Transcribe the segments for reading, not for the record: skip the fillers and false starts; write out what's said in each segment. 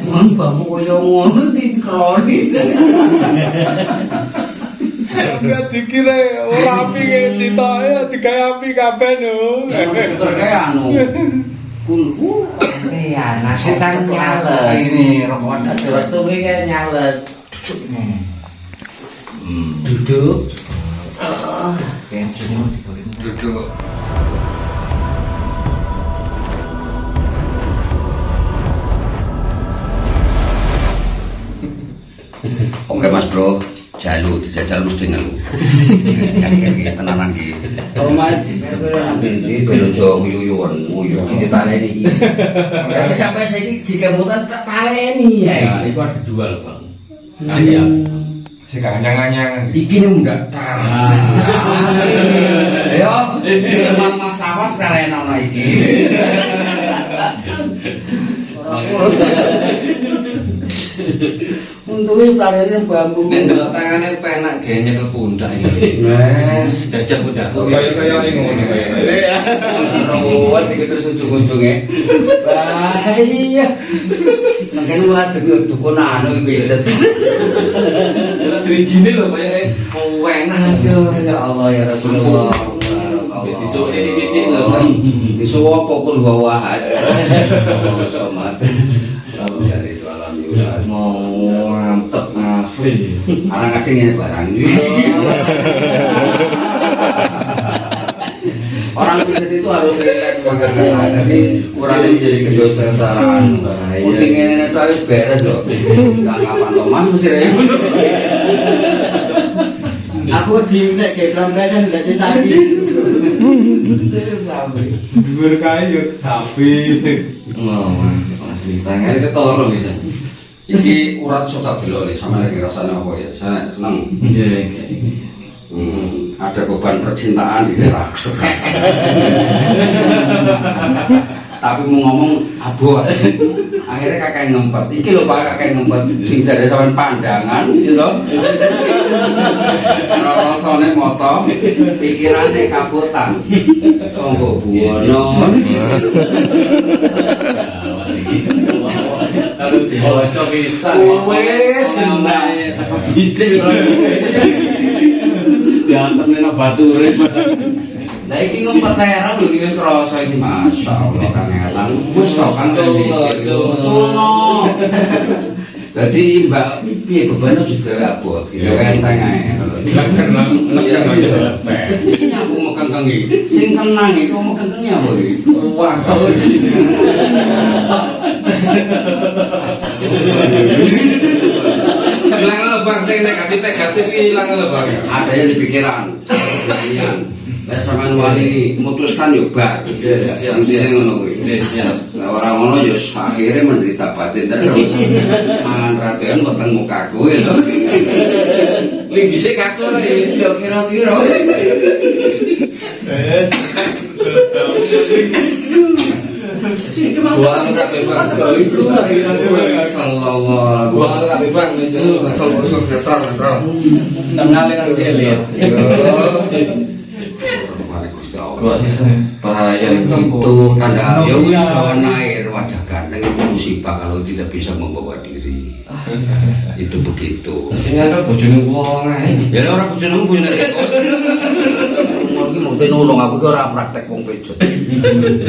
Wong bamu koyo ngono dikroni. Enggak dikira ora api kaya citoke digawe api kabeh no. Kayak anu. Kulku. Iya, nasi kan nyales. Ini rokokan waktu ini kan nyales. Duduk. Duduk. Oke Mas Bro, jalu dijajal mesti ngelu. Kayak tenanan iki. Oh Mas, iki belojo guyu-guyuan, iki taleni iki. Tapi sampai saiki jika mutan tak taleni ya. Iku ada dua loh, Bang. Iya. Sing anyang-anyang. Iki ndak tar. Ayo, Mas Masawat karen ana iki. Untungnya planetnya bambu. Nek ndelok tangane penak gawe nyekel pundak iki. Wes, Jajal pundakku. Kaya ngono kaya. ruwet iki terus ujung-ujunge. Bahaya. Mangkene ngadeg yo dukun anu iki pijet. Ora dirijine lho kaya enak. Aduh, ya Allah ya Rasulullah. Besok ini cik lho. Besok apa kul wawahad. Allah somat. Alam dari itu alam yurad. Mau mantep asli. Anak kadang ini barang. Orang pijet itu harus relax makanya. Jadi kurangnya menjadi kedosa-kesalahan. Putih ini itu harus beres loh. Gak kapan Thomas mesti rewel. Aku di nek ge plambesan gak sih sapi. Berkae yo sapi. Oh, asli tangan ketoro bisa. Iki urat suka delok sama lagi rasanya apa ya? Saya senang. Iya. Ada beban percintaan di daerah. Tapi mau ngomong abot. Akhirnya kakek ngempet. Iki lho Pak kakek ngempet sing jare sampean pandangan gitu lho. Rasane moto, pikirane kabutan. Sanggo buwono. Kalau diwaca bisa. Wes senang. Dhisik. Diantemne nang bature. Lah iki ngempet terang lho iki krasa iki masyaallah Kang Elang. Wis to Kang Elang. Dadi Mbak piye bebannya juga abot gitu enteng ae. Iki nyambung mekengkeng iki. Sing tenang iku mekengkenge apa iki? Waduh. Hilang lho Bang sing negatif iki ilang lho Bang. Ada yang di pikiran. Lah sampean wali mutuskan yo bar. Siap. Sing ngono kuwi. Siap. Lah ora ngono yo akhire menderita batin terus. Mangan radean weteng mukaku ya lho. Ling dhisik kaku rek. Yo kira-kira. Itu mah Buang kabeh Bang. Itu sallallahu Buang kabeh Bang. ngalih nang selir. Gua sih bahaya Itu tanda ya wis bawa air wajah ganteng itu musibah kalau tidak bisa membawa diri. Itu begitu. sing ana bojone wong ae. Ya ora bojone punya kos. Ngono iki mung nulung aku ki ora praktek wong pejot.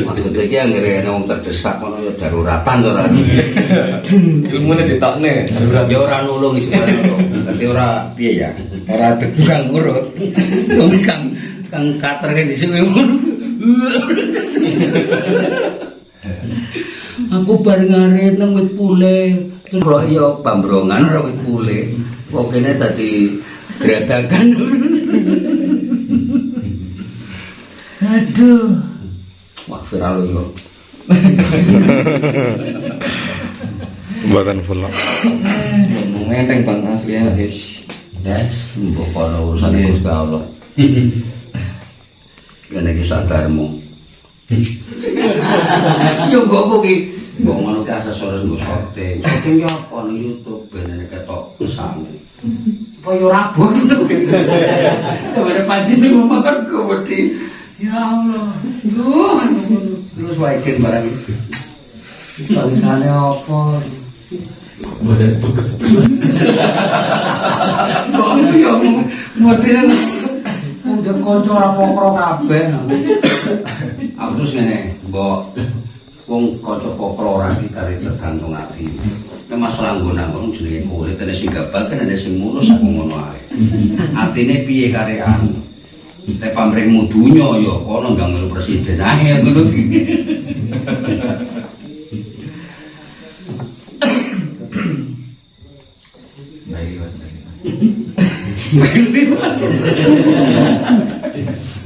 Maksud iki anggere ana wong terdesak ngono ya daruratan to ora. Ilmune ditokne darurat. Ya ora nulung iki sebenarnya. Dadi ora piye ya? Ora tukang urut. Wong kang katerke dhisik ngono. Aku bareng ngarit nang wit pule. Terus kok ya pambrongan ora wit pule. Kok kene dadi gradakan. Aduh. Wah, viral kok. Buatan full. Ngenteng Bang asli ya guys. Yes, mbok kono urusan Gusti Allah. Kene iki sadarmu. Yo mbok ki, mbok ngono ki aksesoris mbok shooting. Shooting yo apa nang YouTube ben ketok kesane. Apa yo rabot. Sabare panci niku makan wedi. Ya Allah. Duh. Terus wae barang iki. Tulisane apa? Kok yo modele udah kanca ora pokro kabeh. Aku terus ngene, mbok wong kanca pokro ora iki kare tergantung ati. Nek masalah nggon-nggon jenenge kulit ana sing gabal kan ana sing mulus aku ngono ae. Artine piye karean? Nek pamrihmu dunya ya kono ndang melu presiden ae ngono.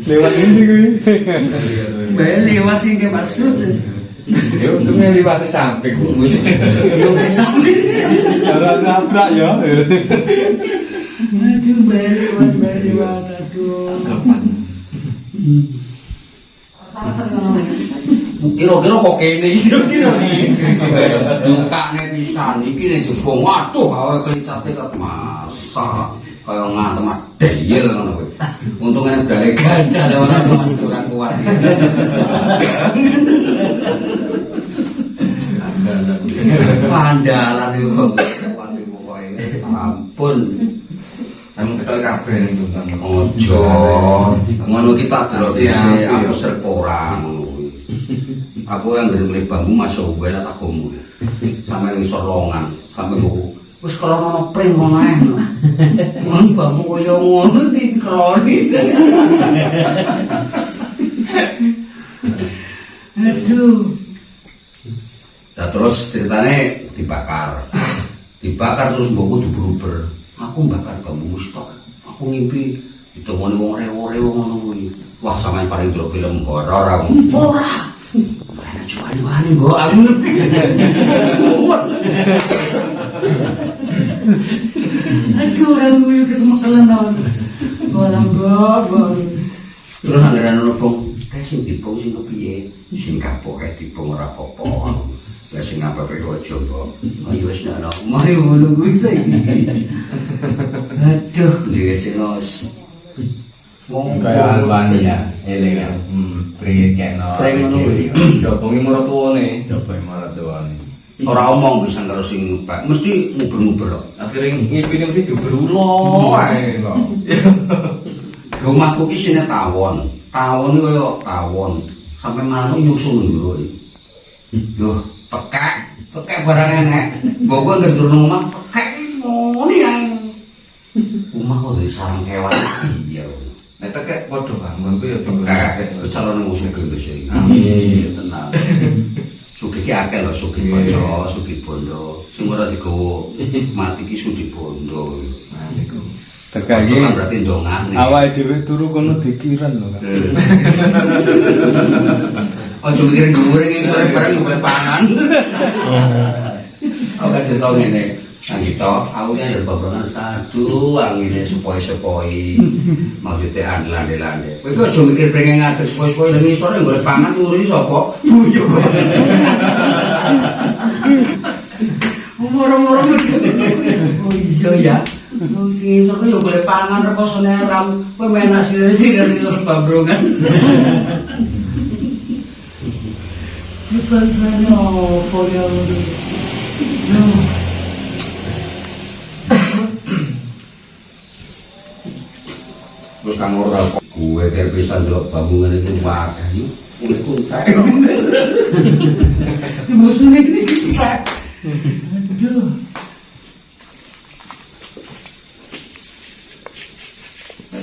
Lewat ini kuwi. Lewat iki maksud. Ya untungnya liwati samping. Yo nek sampe. Ora nabrak ya. Aduh, lewat aduh. Kira-kira kok kene kira-kira iki. Dukane pisan iki nek jowo waduh awe kelicate kok masak kaya ngantem deyel ngono kuwi. Untungane brale gajah lewat masih ora kuat. Pandalan itu kuwi pokoke ampun. Sampe ketok kabeh ning tukang. Ojo. Ngono kita delok aku serpora ngono kuwi. Aku yang ngene bambu masuk wae tak gomu. Sampe ngisor longan, sampe buku. Wis kalau ono pring ngono ae. Wong bambu koyo ngono dikeloni. Aduh. Nah terus ceritanya dibakar. Dibakar terus mbokku diberuber. Aku bakar bambu stok. Aku ngimpi ditemoni wong rewo-rewo ngono kuwi. Wah sampean paling delok film horor aku. Ora. Ana cuan-cuane mbok aku ngerti. Aduh ora kuwi kemekelan non. Golang bobon. Terus anggaran ono bong, kae sing dibong sing kepiye? Sing kapok kae dibong ora apa-apa. Lah sing apa-apa kok aja kok. Ayo wis nek mari ngono kuwi saiki. Aduh, dia sing os. Wong Kaya alwani ya, eling ya. Pringit kena. Pring ngono kuwi. Jobongi maratuwane. Coba maratuane. Ora omong bisa karo sing Pak, mesti nguber-nguber kok. Akhire ngipine mesti berulo ae kok. Omahku ki sine tawon. Tawon iki kaya tawon. Sampai manuk nyusul lho iki. Yo, tekek barang enek. Mbok kok ngendurno omah tekek ngono ae. Omah kok dari sarang kewan iya. Nek tekek padha bangun ku ya Tekek calon musuh ke iki. Amin. Tenang. Sugih ki akeh lho, sugih kanca, sugih bondo. Sing ora digowo mati ki sugih bondo. Nah niku. Tekek iki Kan berarti ndongane. awake dhewe turu kono dikiran lho. Ojo mikir dhuwur iki sore bareng yo boleh pangan. Aku kan cerita ngene. Nang kita, aku kan ada babongan sadu, angine sepoi-sepoi. Maksudnya andel-andel. Kowe kok aja mikir pengen ngadeg sepoi-sepoi nang isor golek pangan turu sapa? Buyo. Umur-umur oh iya ya. Wong sing isor ku yo golek pangan rekosone ram. Kowe main asli nang isor babrongan. Bangsane opo ya. Terus kang ora gue kayak bisa delok babungan itu wadah iki kulit kuntai. Dimusune iki kita. Aduh.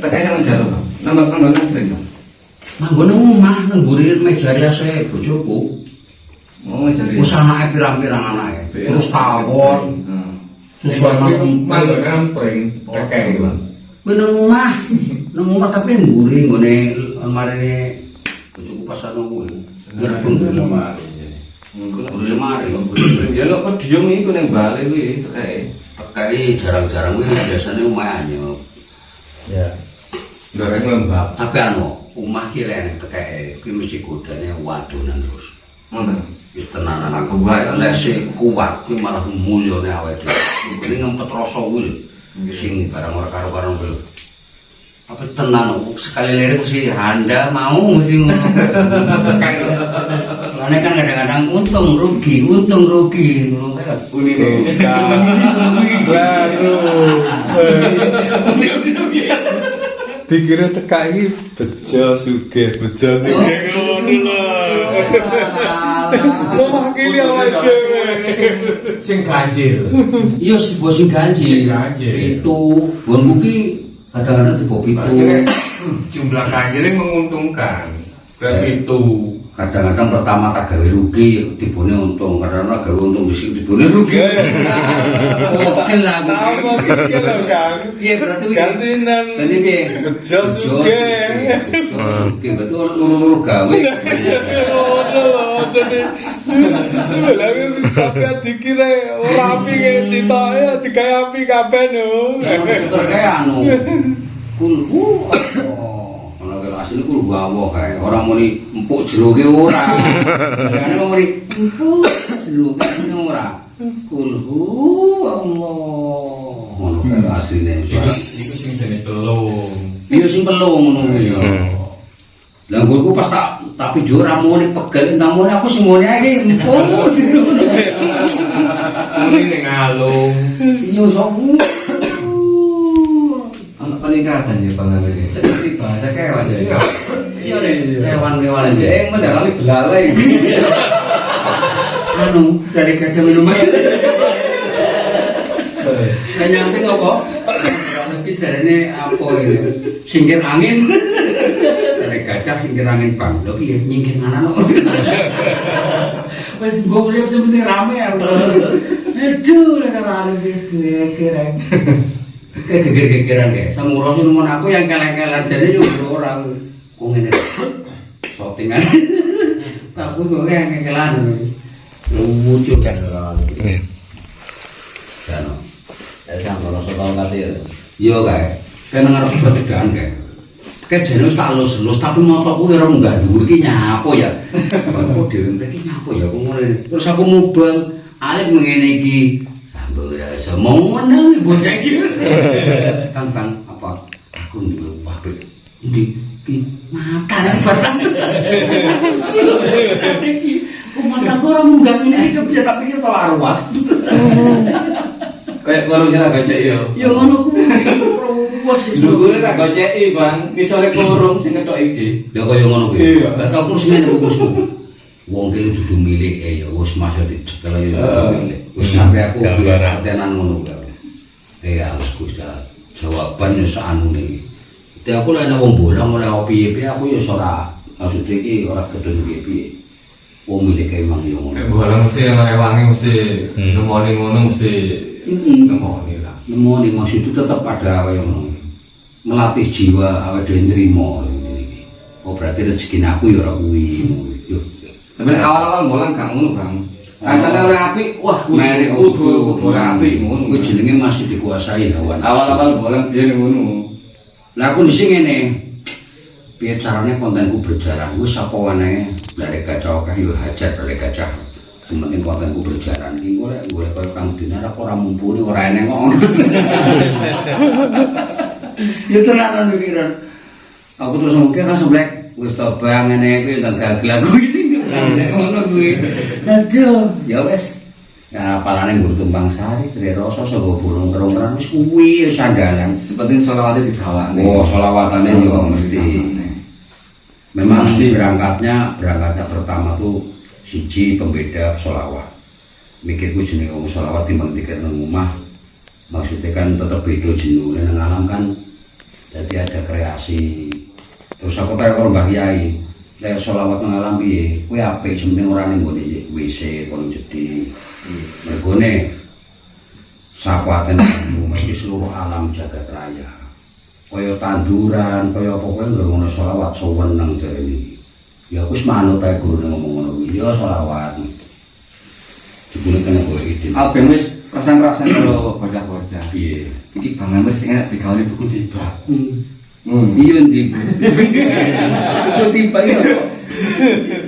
Tekek nang jero. Nambah panggonan sering. Manggon nang omah nang mburi meja riase bojoku. Oh, jare. Wis anake pirang-pirang anake. Terus tawon. Sesuai manggonan pring tekek iki. Kuwi nang omah tapi mburi nggone marine bojoku pasar nang kuwi. Ngerebeng lemari. Mburi lemari. Ya nek pedium iku ning Bali kuwi tekek. Tekek jarang-jarang kuwi biasane omah anyep. Ya. Goreng lembab. Tapi anu, omah ki lek tekeke kuwi mesti godane wadonan terus. Ngoten. Wis tenanan aku wae lek sing kuat kuwi malah mulyane awake dhewe. Kuwi ngempet rasa kuwi lho. Sing barang ora karo-karo lho. Apa tenan sekali lirik mesti Anda mau mesti ngono. Soalnya kan kadang-kadang untung rugi ngono kan. Unine. Baru. Dikira teka iki bejo sugih ngono lho. Mewakili awake dhewe. Sing ganjil. Iya sing sing ganjil. Itu gonku ki kadang-kadang tipe itu Jumlah ganjilnya menguntungkan. Berarti itu. kadang-kadang pertama tak gawe rugi tibune untung kadang-kadang gawe untung dhisik tibune rugi oke lah Apa iki lho Kang? iya berarti Gantinan. jadi piye Bejo sugih. berarti loro-loro gawe Jadi lagi sampai dikira ora api kayak citoke digawe api kabeh no. motor kayak anu kulhu ana karo asline kulhu wawo kae ora muni empuk jeroke ora kadang muni empuk jeroke ora kulhu Allah ngono karo asline Iku sing jenis telung. iya sing pelung ngono kuwi ya lah guru pas tak video ora muni pegel entamune aku sing muni ae empuk jeroke Ini ning alung. iya sok Anak peningkatan ya Bang ini. Seperti bahasa kewan ya. iya deh kewan-kewan aja Yang mendalami belalai. anu dari kaca minuman kan nyamping apa? Tapi jarane apa ini? Singkir angin dari kaca singkir angin bang tapi ya nyingkir mana no wes gue lihat seperti rame ya aduh lek rame wis geger kayak geger-gegeran kayak sama urusin mon aku yang keleng-keleng jadi juga orang kok ngene shootingan aku gue yang keleng lucu kan kan Saya sampai rasa tahu kata ya. iya kayak ngarep perbedaan kayak jane wis tak lus tapi motoku ora munggah dhuwur iki nyapo ya kok dhewe mriki nyapo ya kok ngene terus aku mubeng alif ngene iki rasa mau menang bocah iki Kang apa aku duwe pabrik ndi mata batang iki mata kok ora munggah ngene iki kepiye tapi iki kok arwas Kayak kalau kita gocek ya. ya ngono kuwi wes Dulu tak goceki Bang, nisore kurung sing ketok iki. ya kaya ngono kuwi Iya. gak tau terus ngene fokusku wong kene dudu milik ya wis masuk dicekel ya milik wis sampe aku tenan ngono kuwi wis Gusti jawaban yo sakane iki dadi aku lek ana wong bolang oleh piye-piye aku yo ora maksud iki ora ketemu piye-piye wong milik emang yo ngono Bolang mesti yang wangi mesti nemoni ngono mesti nemoni lah. nemoni maksud itu tetap ada kaya ngono melatih jiwa awake dhewe nrimo iki oh berarti rezeki aku yo ora kuwi yo Tapi awal-awal bolang gak ngono Bang. Kancane oleh apik, wah Mari kudu apik ngono. kuwi jenenge masih dikuasai hawa nafsu. Awal-awal bolang biyen ngono. Lah aku dhisik ngene. Piye carane kontenku berjalan? Wis apa wae dari kaca akeh yo hajar dari kaca. Sementing kontenku berjalan iki golek koyo Kang Dinar ora mumpuni ora eneng kok. Ya tenanan pikiran. Aku terus mungkin kan seblek wis coba ngene kuwi tak gagal aku iki nek ngono kuwi. Aduh, ya wis. Ya apalane nggur tumbang sari, Tri Rasa saka Gunung Kerongran wis kuwi wis andalan. Seperti sholawatnya digawakne. Oh, sholawatane yo mesti. Memang berangkatnya pertama tuh siji pembeda sholawat. Mikirku jenenge wong sholawat timbang dikir nang omah. Maksudnya kan tetep beda jenenge nang alam kan. Jadi ada kreasi. Terus aku tak karo Mbah Kyai. Lek sholawat nang alam piye? Kuwi apik jenenge ora ning nggone WC kono jedhi. Mergone sapaten iki seluruh alam jagat raya. Kaya tanduran, kaya apa kowe ngono sholawat seneng jare iki. Ya aku wis manut ae gurune ngomong ngono kuwi. Ya sholawat. Jebule kene kowe ide. Abeng wis rasan-rasan karo bocah-bocah. Piye? Iki Bang Amir sing enak digawe buku tiba. Iya ndi. Buku tiba ya.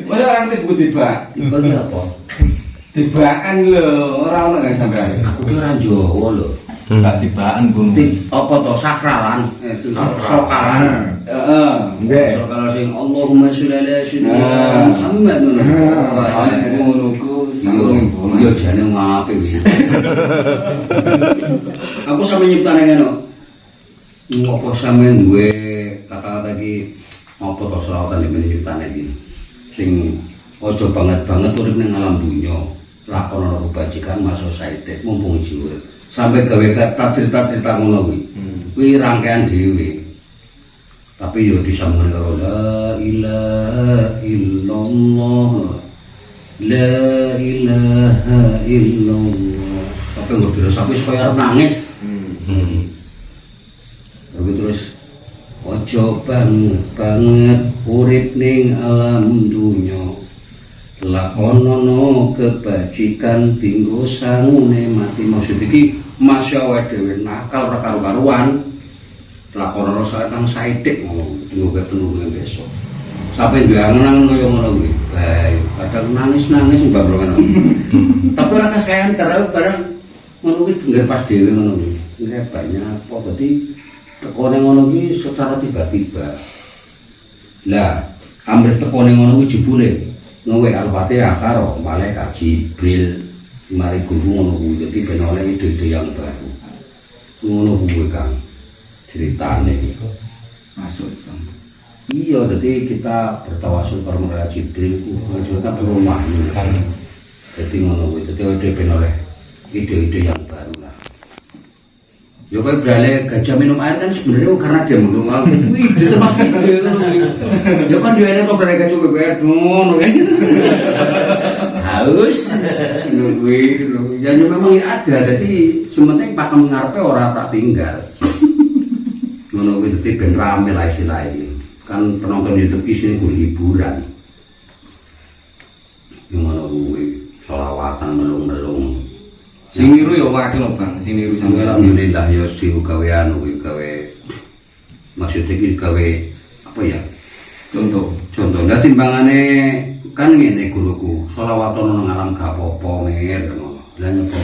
Ora orang buku tiba. Tiba ki apa? Tibaan lho, ora ono gak sampean. Aku ki ora Jawa lho. Enggak tibaan gunung. Apa to sakralan? Sokalan. Heeh. Nggih. Sokalan sing Allahumma sholli ala sayyidina Muhammad Ngono ku Yo jane ngape iki. Aku sampe nyiptane ngono. Apa sampe duwe kata-kata iki apa to selawatan di nyiptane iki. Sing aja banget-banget urip ning alam dunya. Lakonono kebajikan masuk saite mumpung iki urip. Sampai gawe cerita-cerita ngono kuwi. Kuwi rangkaian dhewe. Tapi yo disambung karo la ilaha illallah. La ilaha illallah. Sampai nggo dirasa wis koyo arep nangis. Tapi terus ojo banget urip ning alam dunya. Lakonono kebajikan tinggo sangune mati. Maksud iki masya Allah dhewe nakal ora karu-karuan. Lakonono sakang saidik ngono tunggu penunggu besok. Sampai ngangen koyo ngono kuwi. Bae, kadang nangis-nangis mbak ngono. Tapi ora kesayan karena barang ngono kuwi dengar pas dhewe ngono kuwi. Ini banyak apa berarti tekone ngono kuwi secara tiba-tiba. Lah, ambil tekone ngono kuwi jebule Nowe Al-Fatihah karo malaikat Jibril mari guru ngono kuwi dadi ben oleh ide-ide yang baru. Ngono kuwi Kang. Ceritane iki. Masuk Kang. Iya, jadi kita bertawasul ke malaikat Jibril ku maksudnya berumah kan. Jadi ngono kuwi dadi ide ben oleh ide-ide yang baru lah. Ya kok beralih gajah minum air kan sebenarnya karena dia minum air itu ide termasuk ide kan. Ya kan dia kok beralih gajah BBR ngono kan. Haus nungguin ya memang ada jadi sementing pakem ngarepe ora tak tinggal. Ngono kuwi dadi ben rame lah istilah iki. Kan penonton YouTube iki sing hiburan. Ngono kuwi selawatan melung-melung. Sing niru ya wakil lho Bang, sing niru sampe alhamdulillah ya sing gawean kuwi gawe maksudnya iki gawe apa ya? Contoh. Lah timbangane kan ngene guruku, selawatan nang alam gak apa-apa mir ngono. Lah nyepo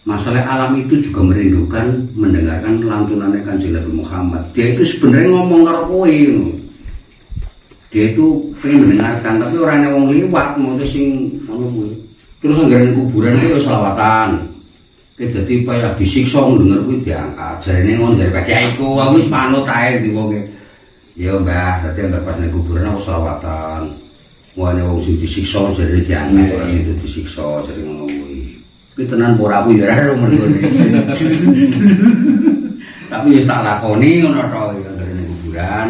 masalah alam itu juga merindukan mendengarkan lantunannya Kanjeng Nabi Muhammad. Dia itu sebenarnya ngomong karo kowe ngono. Dia itu pengen mendengarkan tapi orangnya wong liwat mau sing ngono kuwi. Terus anggaran kuburan itu selawatan. Dadi payah disiksa denger kuwi diangkat. Jarene ngono dari Pak Kyai ku aku wis manut ae di wong e. Ya Mbah, dadi anggap pas ning kuburan aku selawatan. Wong sing disiksa jarene diangkat ora itu disiksa jadi ngono kuwi. Kuwi tenan ora aku ya ora menurut. Tapi wis tak lakoni ngono to ya dari ning kuburan.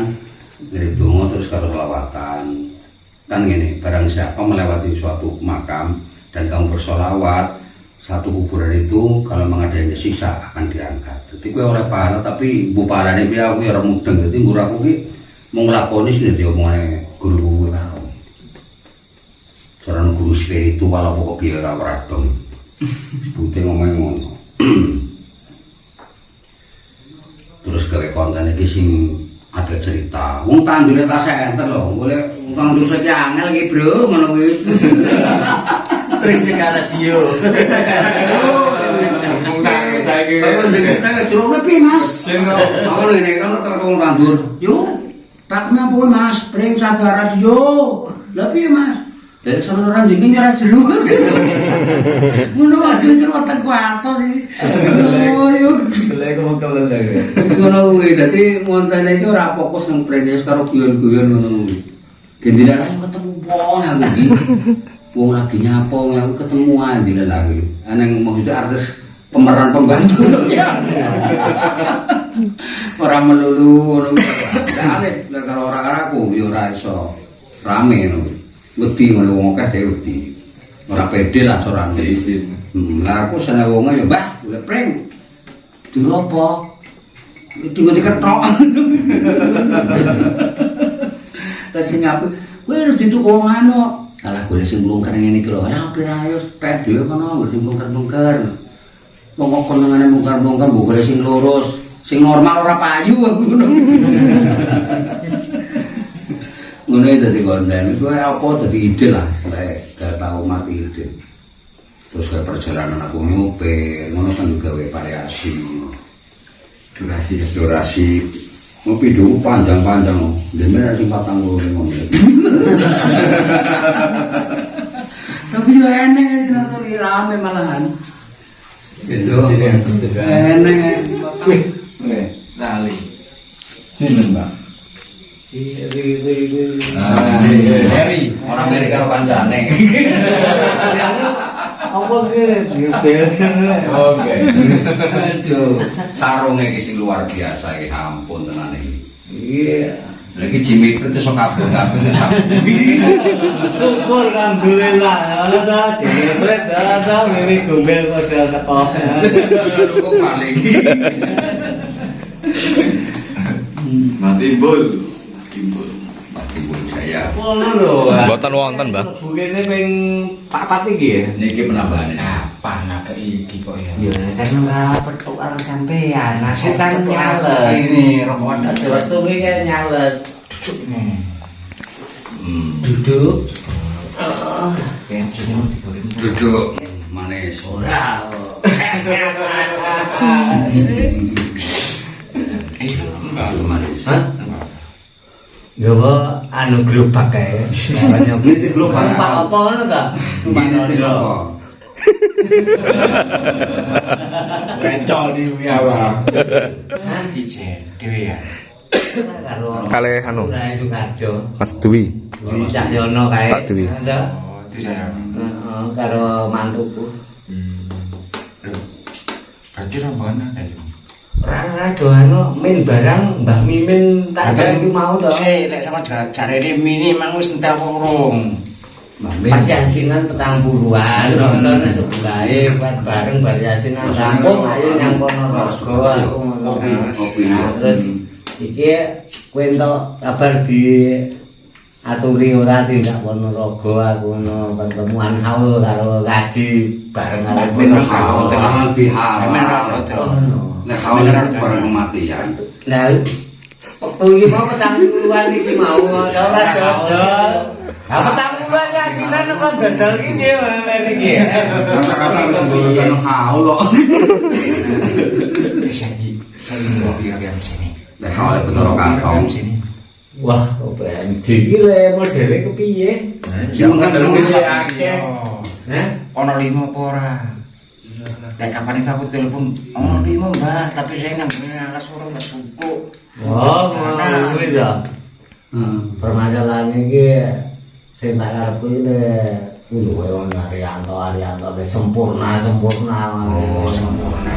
Ngirim donga terus karo selawatan. Kan ngene, barang siapa melewati suatu makam dan kamu bersolawat, satu kuburan itu kalau memang ada yang disiksa akan diangkat. Jadi gue oleh pahala tapi bu pahalane piye aku ya ora mudeng. Dadi mbur aku ki mau nglakoni sing diomongane guru gue karo. Seorang guru spiritual apa kok piye ora dong. Sebute ngomong ngono. Terus gawe konten iki sing ada cerita. Wong tandure tas enter lho, boleh utang dosa ki angel iki, Bro, ngono kuwi. trik cekak radio. Saya jero piye Mas? Aku ngene kan kok tandur. Yo, tak mampu Mas, pring saga radio. Lah piye Mas? Dari sana orang jengking ora jero. Ngono wae jero otak kuatos iki. Yo, Lek kok kelele. wis ngono kuwi. Dadi montene iki ora fokus nang prenyes karo guyon-guyon ngono kuwi. Gendine ketemu wong aku iki. Wong lagi nyapa, aku ketemu aja lagi. Aneng maksudnya artis pemeran pembantu ya. Orang melulu, kali kalau orang aku yo ora iso rame ngono. Wedi ngono wong akeh dhewe wedi. Ora pede lah sorang Isin. Lah aku seneng wong yo, Mbah, golek pring. Dilopo? Tinggal diketok. Lah sing aku, kowe harus dituku wong anu. Alah golek sing mlungker ngene iki lho. Lah pira ayo pet dhewe kono sing mlungker-mlungker. Wong kok konengane mlungker-mlungker mbok golek sing lurus, sing normal ora payu aku ngono. Ngono dadi konten. Itu apa dadi ide lah, lek gak tau mati ide. Terus kayak perjalanan aku nyopir, ngono kan juga variasi. Durasi. Ngopi dulu panjang-panjang, demen ada 45 menit. Tapi yo enek sih nonton rame malahan. Gitu. Enek. Lali. Sini, Mbak. Harry. Orang Amerika karo kancane. Apa Oke. Aduh, sarunge iki sing luar biasa iki, ampun tenan iki. Iya. Lagi Jimmy itu sok kabur Syukur alhamdulillah. Ana ta jebret ana ta mimi gombel modal teko. Kok paling. Matimbul Jaya. Ngono lho. Mboten wonten, Mbah. Bukene ping 4 iki ya. Niki penambahan. Apa nak iki kok ya? Ya kan ora petuk karo sampean. Nasib kan nyales. Ini rokok ada waktu iki kan nyales. Duduk. Kayak sini digoreng. Duduk manis. Ora. Manis. Hah? Gawa anu gerobak kae. Niti gerobak Numpak apa ngono ta? Niti gerobak. Kencol di wiyawa. Hah? Ijen dhewe ya. Karo Kalih anu. Rai Sukarjo. Mas Dwi. Dwi Cahyono kae. Pak Dwi. Ada. Oh, itu saya. Heeh, karo mantuku. Berarti rombongan ada ya? Ora doano min barang Mbah Mimin tak jan iki mau to. Sik, lek sama jarene mini mang wis entel urung. Mbah Mimin pas yasinan 40-an nonton sebelahe buat bareng bar yasinan rampung ayo nyang Ponorogo aku ngono. Nah, terus iki kowe entuk kabar di aturi ora tindak Ponorogo aku ngono pertemuan haul karo kaji bareng karo Ponorogo. Jangan bihar. Nek kau nek barang kematian. Lah waktu iki mau 40-an iki mau ora dodol. Lah 40-an yasinan kok dodol iki piye men iki. Kata-kata menggunakan haul kok. Saya ngopi yang sini. Nek kau betul kantong sini. Wah, OPMJ iki le modele kepiye? Yang kan dalam ini akeh. Hah? Ono 5 apa ora? Nek kapan aku telepon, ono 5 Mbak, tapi saya nang alas urung tak buku. Oh, ngono kuwi to. Permasalahan iki sing tak karepku iki kudu koyo Arianto sempurna. Oh, sempurna.